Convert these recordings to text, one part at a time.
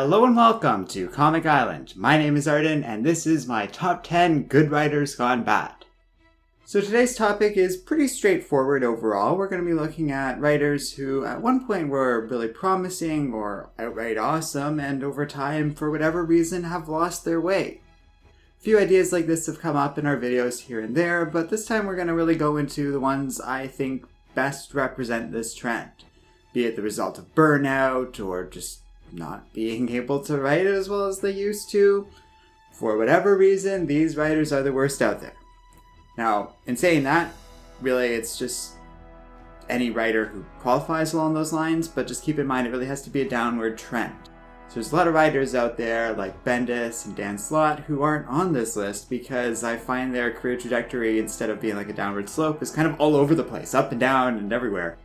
Hello and welcome to Comic Island. My name is Arden and this is my top 10 good writers gone bad. So today's topic is pretty straightforward overall. We're going to be looking at writers who at one point were really promising or outright awesome and over time, for whatever reason, have lost their way. A few ideas like this have come up in our videos here and there, but this time we're going to really go into the ones I think best represent this trend. Be it the result of burnout or just not being able to write as well as they used to. For whatever reason, these writers are the worst out there. Now, in saying that, really it's just any writer who qualifies along those lines, but just keep in mind it really has to be a downward trend. So there's a lot of writers out there like Bendis and Dan Slott who aren't on this list because I find their career trajectory, instead of being like a downward slope, is kind of all over the place, up and down and everywhere.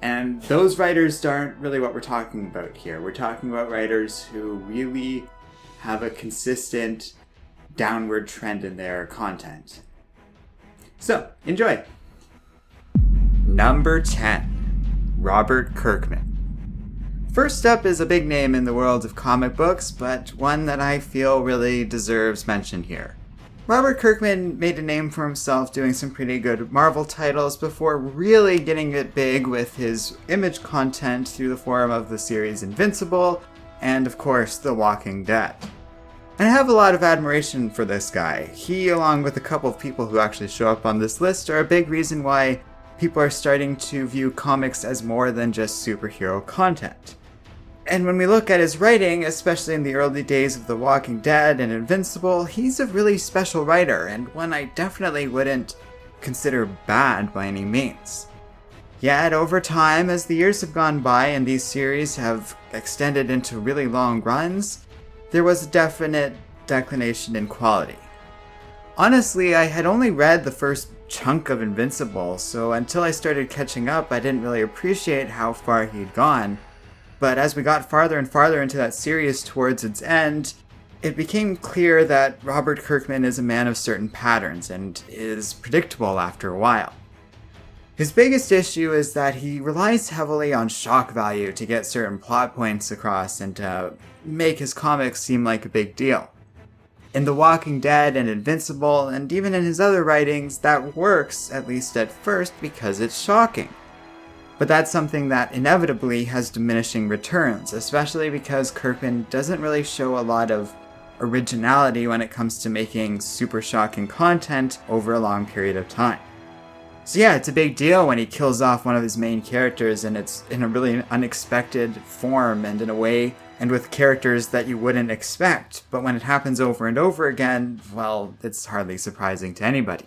And those writers aren't really what we're talking about here. We're talking about writers who really have a consistent downward trend in their content. So, enjoy! Number 10. Robert Kirkman. First up is a big name in the world of comic books, but one that I feel really deserves mention here. Robert Kirkman made a name for himself doing some pretty good Marvel titles before really getting it big with his Image content through the form of the series Invincible and, of course, The Walking Dead. And I have a lot of admiration for this guy. He, along with a couple of people who actually show up on this list, are a big reason why people are starting to view comics as more than just superhero content. And when we look at his writing, especially in the early days of The Walking Dead and Invincible, he's a really special writer, and one I definitely wouldn't consider bad by any means. Yet, over time, as the years have gone by and these series have extended into really long runs, there was a definite declination in quality. Honestly, I had only read the first chunk of Invincible, so until I started catching up, I didn't really appreciate how far he'd gone. But as we got farther and farther into that series towards its end, it became clear that Robert Kirkman is a man of certain patterns and is predictable after a while. His biggest issue is that he relies heavily on shock value to get certain plot points across and to make his comics seem like a big deal. In The Walking Dead and Invincible, and even in his other writings, that works, at least at first, because it's shocking. But that's something that inevitably has diminishing returns, especially because Kirkman doesn't really show a lot of originality when it comes to making super shocking content over a long period of time. So yeah, it's a big deal when he kills off one of his main characters, and it's in a really unexpected form and in a way and with characters that you wouldn't expect. But when it happens over and over again, well, it's hardly surprising to anybody.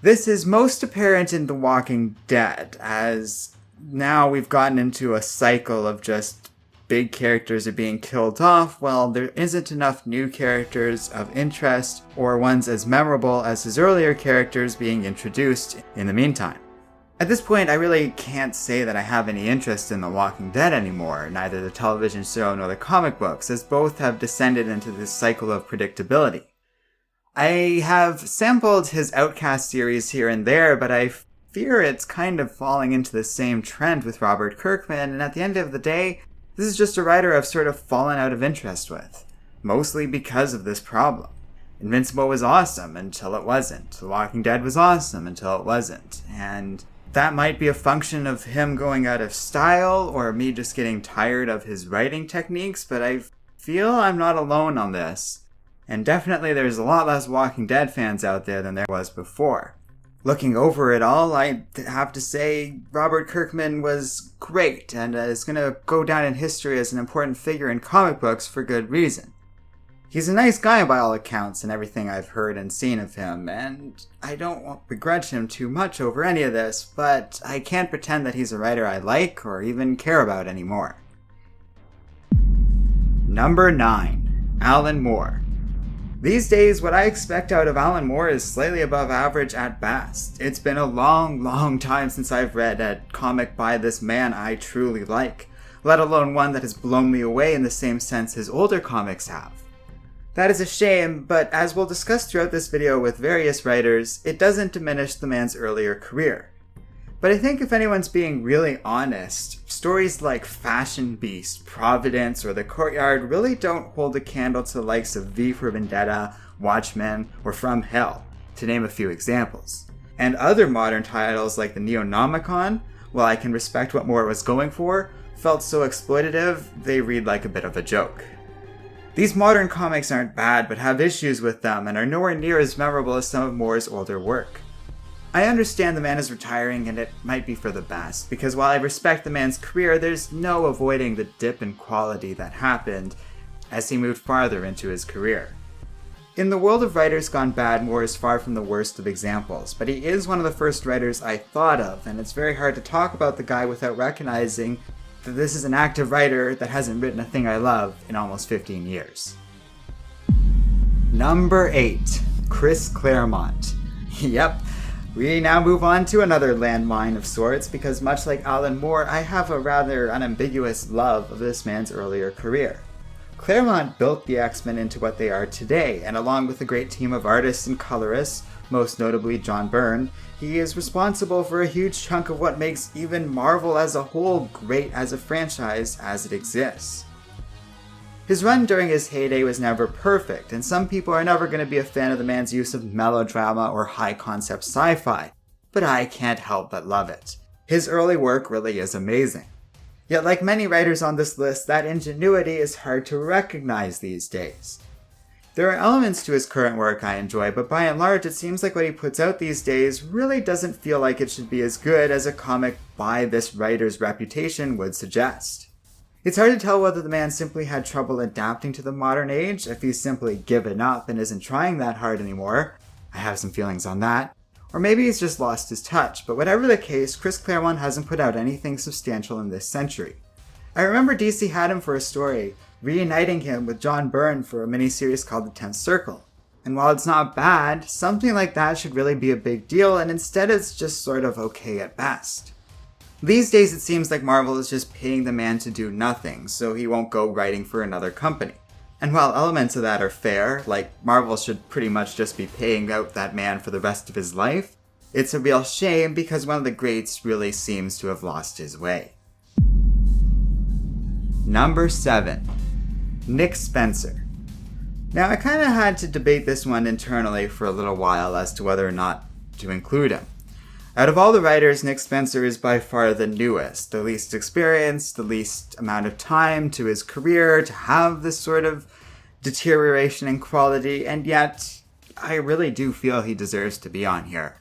This is most apparent in The Walking Dead, as now we've gotten into a cycle of just big characters are being killed off, while there isn't enough new characters of interest or ones as memorable as his earlier characters being introduced in the meantime. At this point, I really can't say that I have any interest in The Walking Dead anymore, neither the television show nor the comic books, as both have descended into this cycle of predictability. I have sampled his Outcast series here and there, but I fear it's kind of falling into the same trend with Robert Kirkman, and at the end of the day, this is just a writer I've sort of fallen out of interest with, mostly because of this problem. Invincible was awesome until it wasn't. The Walking Dead was awesome until it wasn't, and that might be a function of him going out of style or me just getting tired of his writing techniques, but I feel I'm not alone on this. And definitely there's a lot less Walking Dead fans out there than there was before. Looking over it all, I have to say Robert Kirkman was great and is going to go down in history as an important figure in comic books for good reason. He's a nice guy by all accounts and everything I've heard and seen of him, and I don't begrudge him too much over any of this, but I can't pretend that he's a writer I like or even care about anymore. Number 9. Alan Moore. These days, what I expect out of Alan Moore is slightly above average at best. It's been a long time since I've read a comic by this man I truly like, let alone one that has blown me away in the same sense his older comics have. That is a shame, but as we'll discuss throughout this video with various writers, it doesn't diminish the man's earlier career. But I think if anyone's being really honest, stories like Fashion Beast, Providence, or The Courtyard really don't hold a candle to the likes of V for Vendetta, Watchmen, or From Hell, to name a few examples. And other modern titles like the Neonomicon, while I can respect what Moore was going for, felt so exploitative, they read like a bit of a joke. These modern comics aren't bad, but have issues with them and are nowhere near as memorable as some of Moore's older work. I understand the man is retiring and it might be for the best, because while I respect the man's career, there's no avoiding the dip in quality that happened as he moved farther into his career. In the world of writers gone bad, Moore is far from the worst of examples, but he is one of the first writers I thought of, and it's very hard to talk about the guy without recognizing that this is an active writer that hasn't written a thing I love in almost 15 years. Number 8. Chris Claremont. Yep, we now move on to another landmine of sorts, because much like Alan Moore, I have a rather unambiguous love of this man's earlier career. Claremont built the X-Men into what they are today, and along with a great team of artists and colorists, most notably John Byrne, he is responsible for a huge chunk of what makes even Marvel as a whole great as a franchise as it exists. His run during his heyday was never perfect, and some people are never going to be a fan of the man's use of melodrama or high-concept sci-fi, but I can't help but love it. His early work really is amazing. Yet like many writers on this list, that ingenuity is hard to recognize these days. There are elements to his current work I enjoy, but by and large it seems like what he puts out these days really doesn't feel like it should be as good as a comic by this writer's reputation would suggest. It's hard to tell whether the man simply had trouble adapting to the modern age, if he's simply given up and isn't trying that hard anymore. I have some feelings on that. Or maybe he's just lost his touch, but whatever the case, Chris Claremont hasn't put out anything substantial in this century. I remember DC had him for a story, reuniting him with John Byrne for a miniseries called The 10th Circle. And while it's not bad, something like that should really be a big deal, and instead it's just sort of okay at best. These days it seems like Marvel is just paying the man to do nothing, so he won't go writing for another company. And while elements of that are fair, like Marvel should pretty much just be paying out that man for the rest of his life, it's a real shame because one of the greats really seems to have lost his way. Number 7. Nick Spencer. Now I kinda had to debate this one internally for a little while as to whether or not to include him. Out of all the writers, Nick Spencer is by far the newest, the least experienced, the least amount of time to his career to have this sort of deterioration in quality, and yet I really do feel he deserves to be on here.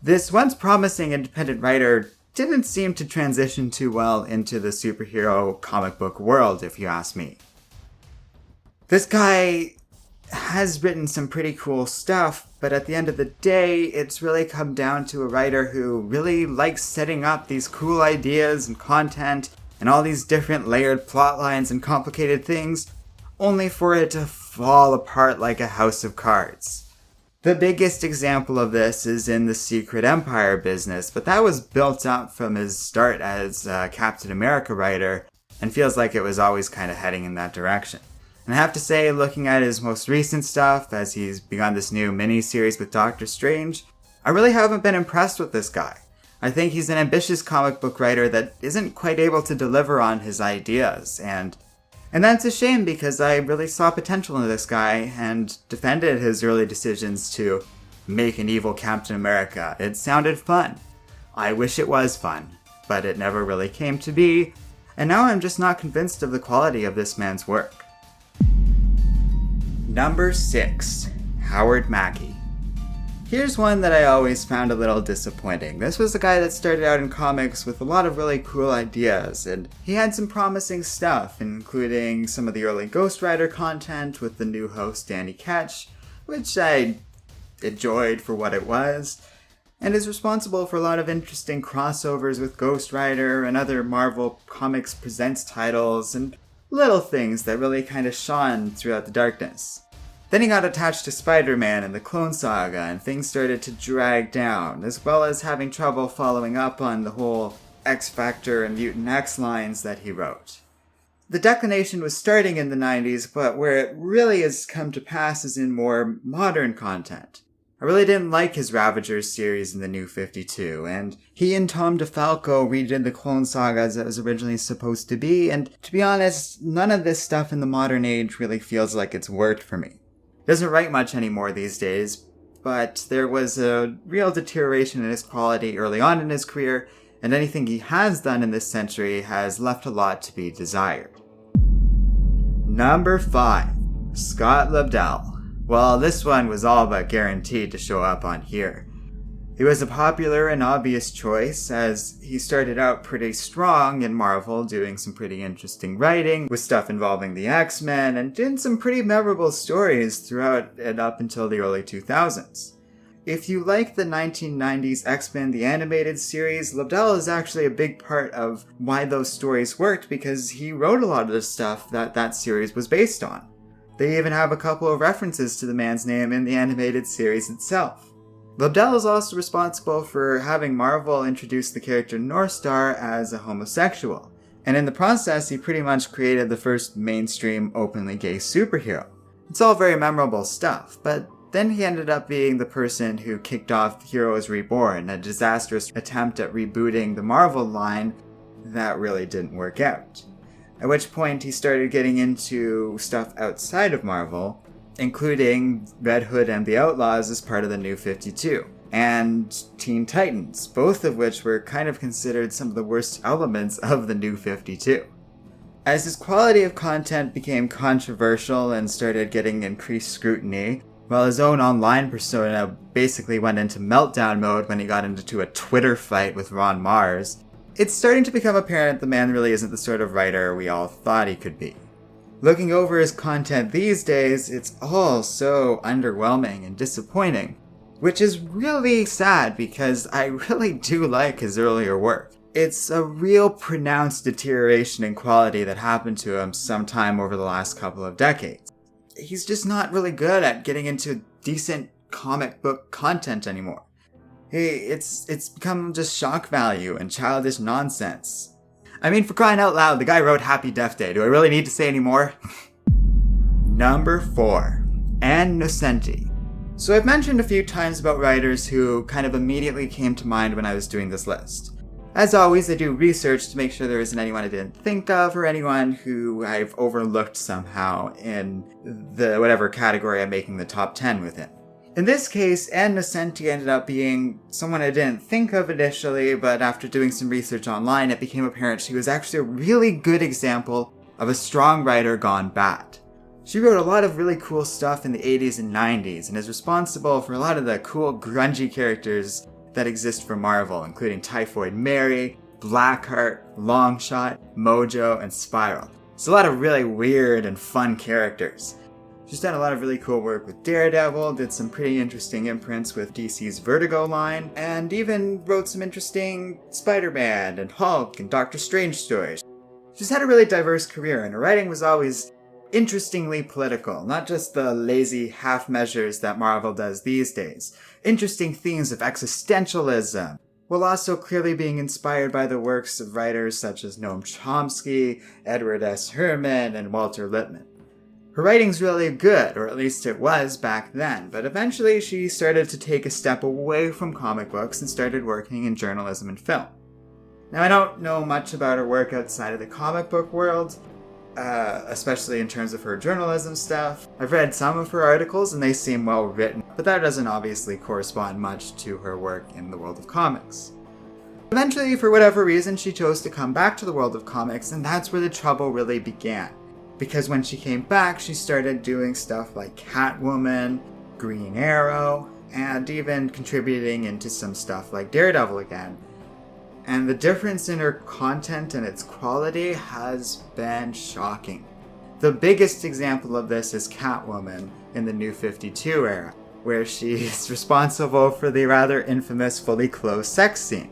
This once promising independent writer didn't seem to transition too well into the superhero comic book world, if you ask me. This guy has written some pretty cool stuff, but at the end of the day, it's really come down to a writer who really likes setting up these cool ideas and content and all these different layered plot lines and complicated things, only for it to fall apart like a house of cards. The biggest example of this is in the Secret Empire business, but that was built up from his start as a Captain America writer and feels like it was always kind of heading in that direction. And I have to say, looking at his most recent stuff, as he's begun this new mini-series with Doctor Strange, I really haven't been impressed with this guy. I think he's an ambitious comic book writer that isn't quite able to deliver on his ideas, and that's a shame because I really saw potential in this guy and defended his early decisions to make an evil Captain America. It sounded fun. I wish it was fun, but it never really came to be, and now I'm just not convinced of the quality of this man's work. Number 6. Howard Mackie. Here's one that I always found a little disappointing. This was a guy that started out in comics with a lot of really cool ideas, and he had some promising stuff, including some of the early Ghost Rider content with the new host Danny Ketch, which I enjoyed for what it was, and is responsible for a lot of interesting crossovers with Ghost Rider and other Marvel Comics Presents titles, and little things that really kind of shone throughout the darkness. Then he got attached to Spider-Man and the Clone Saga, and things started to drag down, as well as having trouble following up on the whole X-Factor and Mutant X lines that he wrote. The declination was starting in the 90s, but where it really has come to pass is in more modern content. I really didn't like his Ravagers series in the New 52, and he and Tom DeFalco redid the Clone Saga as it was originally supposed to be, and to be honest, none of this stuff in the modern age really feels like it's worked for me. He doesn't write much anymore these days, but there was a real deterioration in his quality early on in his career, and anything he has done in this century has left a lot to be desired. Number 5. Scott Lobdell. Well, this one was all but guaranteed to show up on here. He was a popular and obvious choice, as he started out pretty strong in Marvel, doing some pretty interesting writing, with stuff involving the X-Men, and did some pretty memorable stories throughout and up until the early 2000s. If you like the 1990s X-Men the Animated Series, Lobdell is actually a big part of why those stories worked, because he wrote a lot of the stuff that series was based on. They even have a couple of references to the man's name in the animated series itself. Lobdell is also responsible for having Marvel introduce the character Northstar as a homosexual, and in the process he pretty much created the first mainstream openly gay superhero. It's all very memorable stuff, but then he ended up being the person who kicked off Heroes Reborn, a disastrous attempt at rebooting the Marvel line that really didn't work out. At which point he started getting into stuff outside of Marvel, including Red Hood and the Outlaws as part of the New 52, and Teen Titans, both of which were kind of considered some of the worst elements of the New 52. As his quality of content became controversial and started getting increased scrutiny, while his own online persona basically went into meltdown mode when he got into a Twitter fight with Ron Mars, it's starting to become apparent the man really isn't the sort of writer we all thought he could be. Looking over his content these days, it's all so underwhelming and disappointing, which is really sad because I really do like his earlier work. It's a real pronounced deterioration in quality that happened to him sometime over the last couple of decades. He's just not really good at getting into decent comic book content anymore. It's become just shock value and childish nonsense. I mean, for crying out loud, the guy wrote Happy Death Day. Do I really need to say any more? Number 4. NOCENTI. So I've mentioned a few times about writers who kind of immediately came to mind when I was doing this list. As always, I do research to make sure there isn't anyone I didn't think of or anyone who I've overlooked somehow in the whatever category I'm making the top 10 within. In this case, Ann Nocenti ended up being someone I didn't think of initially, but after doing some research online, it became apparent she was actually a really good example of a strong writer gone bad. She wrote a lot of really cool stuff in the 80s and 90s, and is responsible for a lot of the cool grungy characters that exist for Marvel, including Typhoid Mary, Blackheart, Longshot, Mojo, and Spiral. It's a lot of really weird and fun characters. She's done a lot of really cool work with Daredevil, did some pretty interesting imprints with DC's Vertigo line, and even wrote some interesting Spider-Man and Hulk and Doctor Strange stories. She's had a really diverse career, and her writing was always interestingly political, not just the lazy half measures that Marvel does these days. Interesting themes of existentialism, while also clearly being inspired by the works of writers such as Noam Chomsky, Edward S. Herman, and Walter Lippmann. Her writing's really good, or at least it was back then, but eventually she started to take a step away from comic books and started working in journalism and film. Now, I don't know much about her work outside of the comic book world, especially in terms of her journalism stuff. I've read some of her articles and they seem well written, but that doesn't obviously correspond much to her work in the world of comics. Eventually, for whatever reason, she chose to come back to the world of comics, and that's where the trouble really began. Because when she came back, she started doing stuff like Catwoman, Green Arrow, and even contributing into some stuff like Daredevil again. And the difference in her content and its quality has been shocking. The biggest example of this is Catwoman in the New 52 era, where she's responsible for the rather infamous fully clothed sex scene.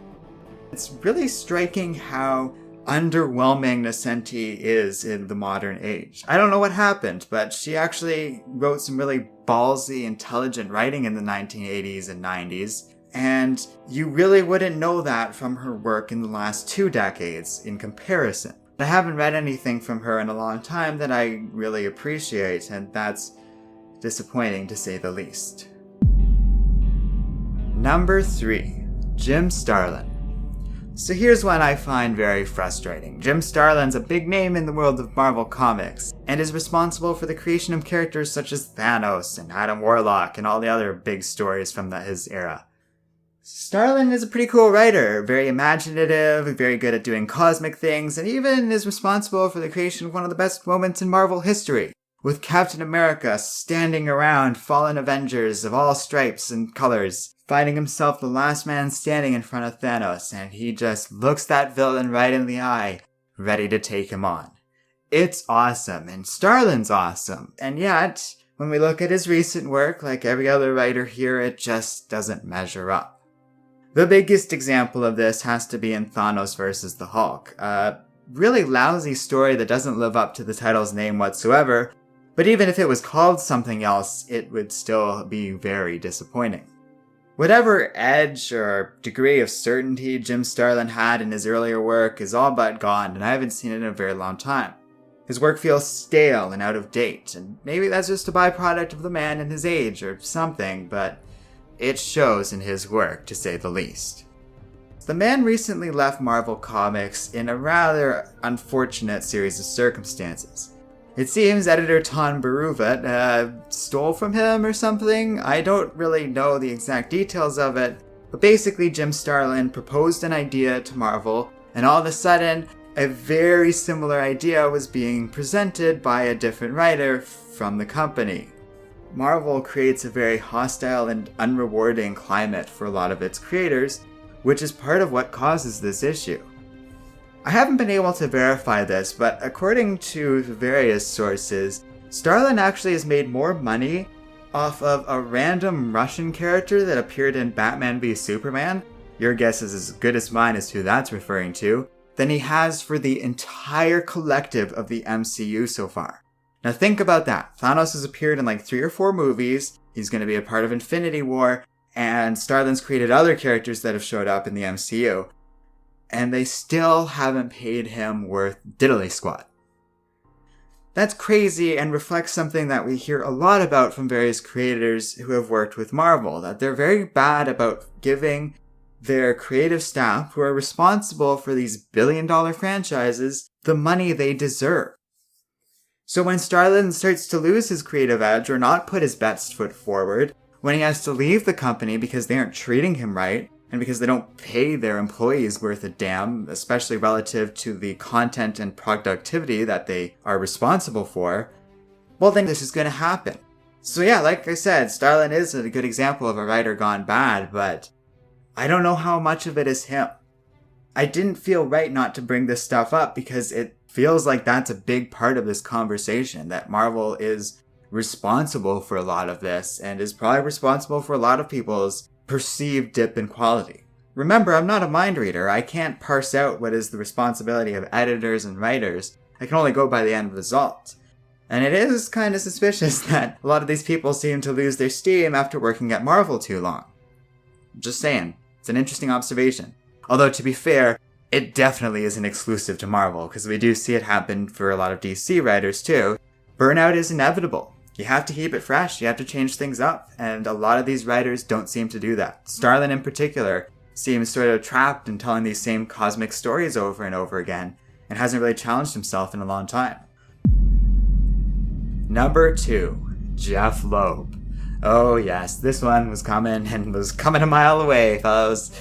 It's really striking how underwhelming Nocenti is in the modern age. I don't know what happened, but she actually wrote some really ballsy, intelligent writing in the 1980s and 90s, and you really wouldn't know that from her work in the last 2 decades in comparison. I haven't read anything from her in a long time that I really appreciate, and that's disappointing to say the least. Number 3. Jim Starlin. So here's one I find very frustrating. Jim Starlin's a big name in the world of Marvel Comics, and is responsible for the creation of characters such as Thanos and Adam Warlock and all the other big stories from his era. Starlin is a pretty cool writer, very imaginative, very good at doing cosmic things, and even is responsible for the creation of one of the best moments in Marvel history, with Captain America standing around fallen Avengers of all stripes and colors, finding himself the last man standing in front of Thanos, and he just looks that villain right in the eye, ready to take him on. It's awesome, and Starlin's awesome, and yet, when we look at his recent work, like every other writer here, it just doesn't measure up. The biggest example of this has to be in Thanos vs. the Hulk, a really lousy story that doesn't live up to the title's name whatsoever, but even if it was called something else, it would still be very disappointing. Whatever edge or degree of certainty Jim Starlin had in his earlier work is all but gone, and I haven't seen it in a very long time. His work feels stale and out of date, and maybe that's just a byproduct of the man and his age or something, but it shows in his work, to say the least. The man recently left Marvel Comics in a rather unfortunate series of circumstances. It seems editor Tom Baruvat stole from him or something. I don't really know the exact details of it, but basically Jim Starlin proposed an idea to Marvel, and all of a sudden, a very similar idea was being presented by a different writer from the company. Marvel creates a very hostile and unrewarding climate for a lot of its creators, which is part of what causes this issue. I haven't been able to verify this, but according to various sources, Starlin actually has made more money off of a random Russian character that appeared in Batman v Superman, your guess is as good as mine as who that's referring to, than he has for the entire collective of the MCU so far. Now think about that. Thanos has appeared in like 3 or 4 movies, he's going to be a part of Infinity War, and Starlin's created other characters that have showed up in the MCU. And they still haven't paid him worth diddly squat. That's crazy and reflects something that we hear a lot about from various creators who have worked with Marvel, that they're very bad about giving their creative staff, who are responsible for these billion-dollar franchises, the money they deserve. So when Starlin starts to lose his creative edge or not put his best foot forward, when he has to leave the company because they aren't treating him right, and because they don't pay their employees worth a damn, especially relative to the content and productivity that they are responsible for, well then this is going to happen. So yeah, like I said, Starlin is a good example of a writer gone bad, but I don't know how much of it is him. I didn't feel right not to bring this stuff up because it feels like that's a big part of this conversation, that Marvel is responsible for a lot of this and is probably responsible for a lot of people's perceived dip in quality. Remember, I'm not a mind reader. I can't parse out what is the responsibility of editors and writers. I can only go by the end result. And it is kind of suspicious that a lot of these people seem to lose their steam after working at Marvel too long. Just saying. It's an interesting observation. Although, to be fair, it definitely isn't exclusive to Marvel, because we do see it happen for a lot of DC writers too. Burnout is inevitable. You have to keep it fresh, you have to change things up, and a lot of these writers don't seem to do that. Starlin in particular seems sort of trapped in telling these same cosmic stories over and over again, and hasn't really challenged himself in a long time. Number 2, Jeff Loeb. Oh yes, this one was coming, and was coming a mile away, fellows.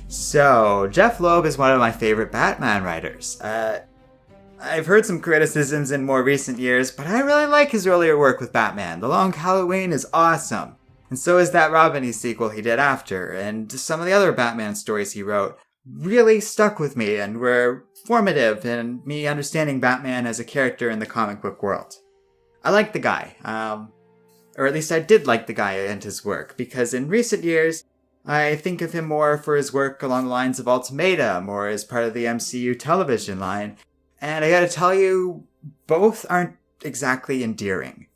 So, Jeff Loeb is one of my favorite Batman writers. I've heard some criticisms in more recent years, but I really like his earlier work with Batman. The Long Halloween is awesome. And so is that Robin sequel he did after, and some of the other Batman stories he wrote really stuck with me and were formative in me understanding Batman as a character in the comic book world. I like the guy, or at least I did like the guy and his work, because in recent years, I think of him more for his work along the lines of Ultimatum or as part of the MCU television line. And I gotta tell you, both aren't exactly endearing.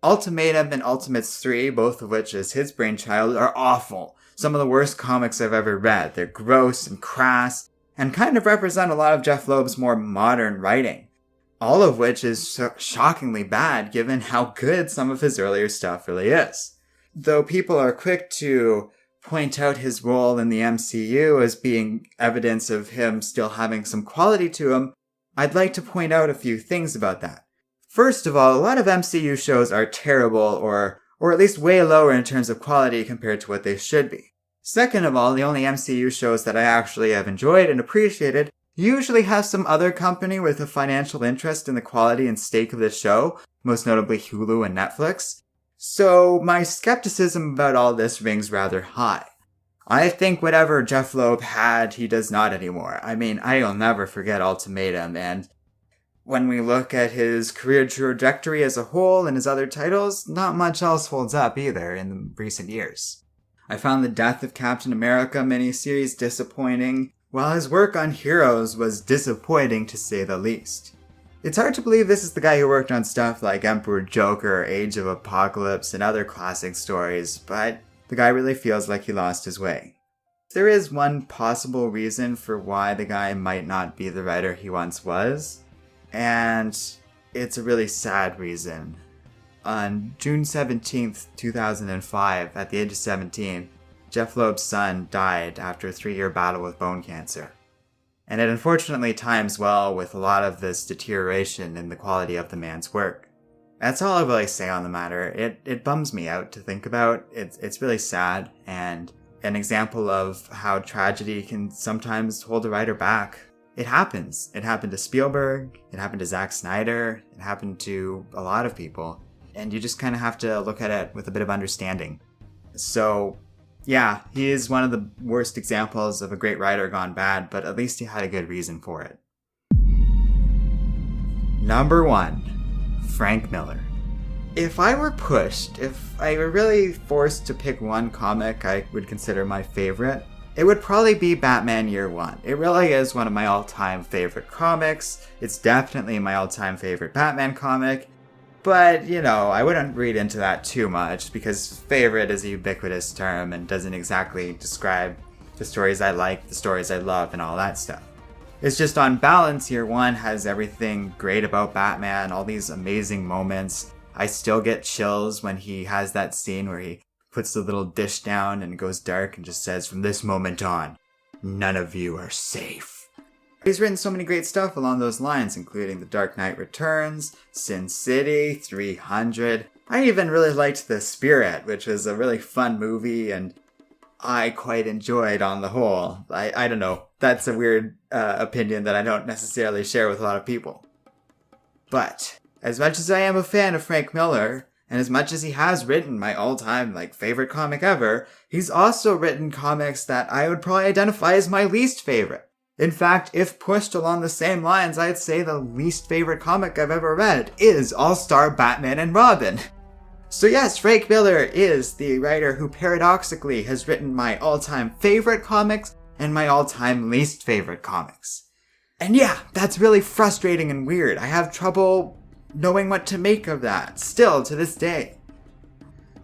Ultimatum and Ultimates 3, both of which is his brainchild, are awful. Some of the worst comics I've ever read. They're gross and crass, and kind of represent a lot of Jeff Loeb's more modern writing. All of which is shockingly bad given how good some of his earlier stuff really is. Though people are quick to point out his role in the MCU as being evidence of him still having some quality to him, I'd like to point out a few things about that. First of all, a lot of MCU shows are terrible or at least way lower in terms of quality compared to what they should be. Second of all, the only MCU shows that I actually have enjoyed and appreciated usually have some other company with a financial interest in the quality and stake of the show, most notably Hulu and Netflix. So my skepticism about all this rings rather high. I think whatever Jeff Loeb had, he does not anymore. I mean, I'll never forget Ultimatum, and when we look at his career trajectory as a whole and his other titles, not much else holds up either in recent years. I found the Death of Captain America miniseries disappointing, while his work on Heroes was disappointing to say the least. It's hard to believe this is the guy who worked on stuff like Emperor Joker, Age of Apocalypse, and other classic stories, but the guy really feels like he lost his way. There is one possible reason for why the guy might not be the writer he once was, and it's a really sad reason. On June 17th, 2005, at the age of 17, Jeff Loeb's son died after a 3-year battle with bone cancer. And it unfortunately times well with a lot of this deterioration in the quality of the man's work. That's all I really say on the matter. It bums me out to think about. It's really sad, and an example of how tragedy can sometimes hold a writer back. It happens. It happened to Spielberg, it happened to Zack Snyder, it happened to a lot of people. And you just kind of have to look at it with a bit of understanding. So, yeah, he is one of the worst examples of a great writer gone bad, but at least he had a good reason for it. Number 1. Frank Miller. If I were pushed, if I were really forced to pick one comic I would consider my favorite, it would probably be Batman Year One. It really is one of my all-time favorite comics. It's definitely my all-time favorite Batman comic. But, I wouldn't read into that too much, because favorite is a ubiquitous term and doesn't exactly describe the stories I like, the stories I love, and all that stuff. It's just on balance, Year One has everything great about Batman, all these amazing moments. I still get chills when he has that scene where he puts the little dish down and it goes dark and just says, "From this moment on, none of you are safe." He's written so many great stuff along those lines, including The Dark Knight Returns, Sin City, 300. I even really liked The Spirit, which was a really fun movie, and I quite enjoyed on the whole. I don't know. That's a weird opinion that I don't necessarily share with a lot of people. But as much as I am a fan of Frank Miller, and as much as he has written my all-time favorite comic ever, he's also written comics that I would probably identify as my least favorite. In fact, if pushed along the same lines, I'd say the least favorite comic I've ever read is All-Star Batman and Robin. So yes, Frank Miller is the writer who paradoxically has written my all-time favorite comics and my all-time least favorite comics. And yeah, that's really frustrating and weird. I have trouble knowing what to make of that, still to this day.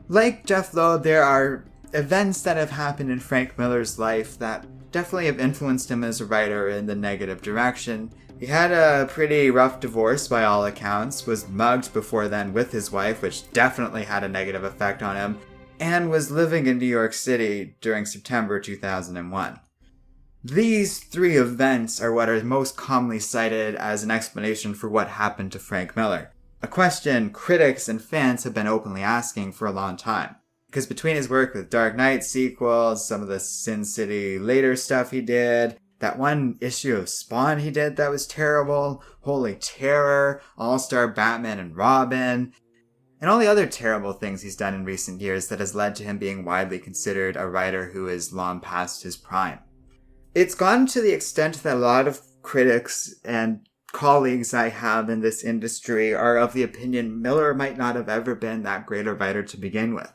Like Jeff Loeb, there are events that have happened in Frank Miller's life that definitely have influenced him as a writer in the negative direction. He had a pretty rough divorce by all accounts, was mugged before then with his wife, which definitely had a negative effect on him, and was living in New York City during September 2001. These 3 events are what are most commonly cited as an explanation for what happened to Frank Miller, a question critics and fans have been openly asking for a long time. Because between his work with Dark Knight sequels, some of the Sin City later stuff he did, that one issue of Spawn he did that was terrible, Holy Terror, All-Star Batman and Robin, and all the other terrible things he's done in recent years that has led to him being widely considered a writer who is long past his prime. It's gone to the extent that a lot of critics and colleagues I have in this industry are of the opinion Miller might not have ever been that great a writer to begin with.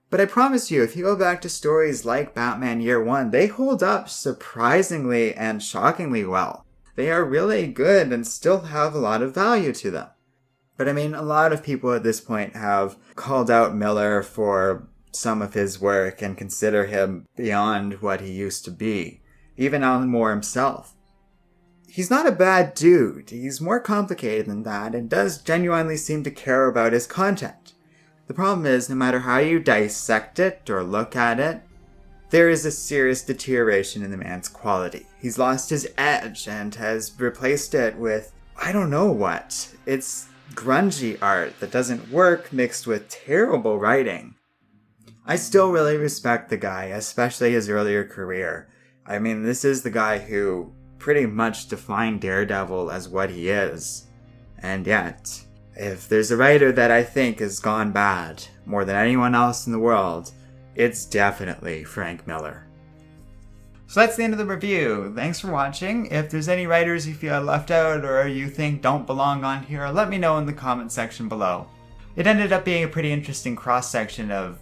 But I promise you, if you go back to stories like Batman Year One, they hold up surprisingly and shockingly well. They are really good and still have a lot of value to them. But a lot of people at this point have called out Miller for some of his work and consider him beyond what he used to be, even Alan Moore himself. He's not a bad dude, he's more complicated than that and does genuinely seem to care about his content. The problem is, no matter how you dissect it or look at it, there is a serious deterioration in the man's quality. He's lost his edge and has replaced it with, I don't know what. It's grungy art that doesn't work, mixed with terrible writing. I still really respect the guy, especially his earlier career. I mean, this is the guy who pretty much defined Daredevil as what he is. And yet, if there's a writer that I think has gone bad more than anyone else in the world, it's definitely Frank Miller. So that's the end of the review. Thanks for watching. If there's any writers you feel I left out or you think don't belong on here, let me know in the comment section below. It ended up being a pretty interesting cross-section of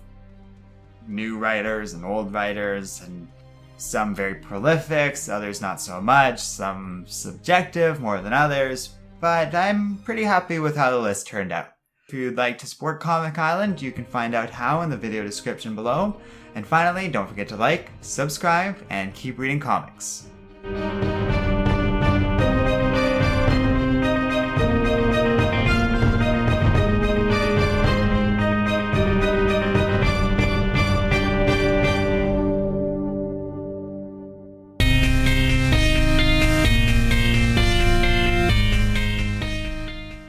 new writers and old writers, and some very prolific, others not so much, some subjective more than others, but I'm pretty happy with how the list turned out. If you'd like to support Comic Island, you can find out how in the video description below. And finally, don't forget to like, subscribe, and keep reading comics.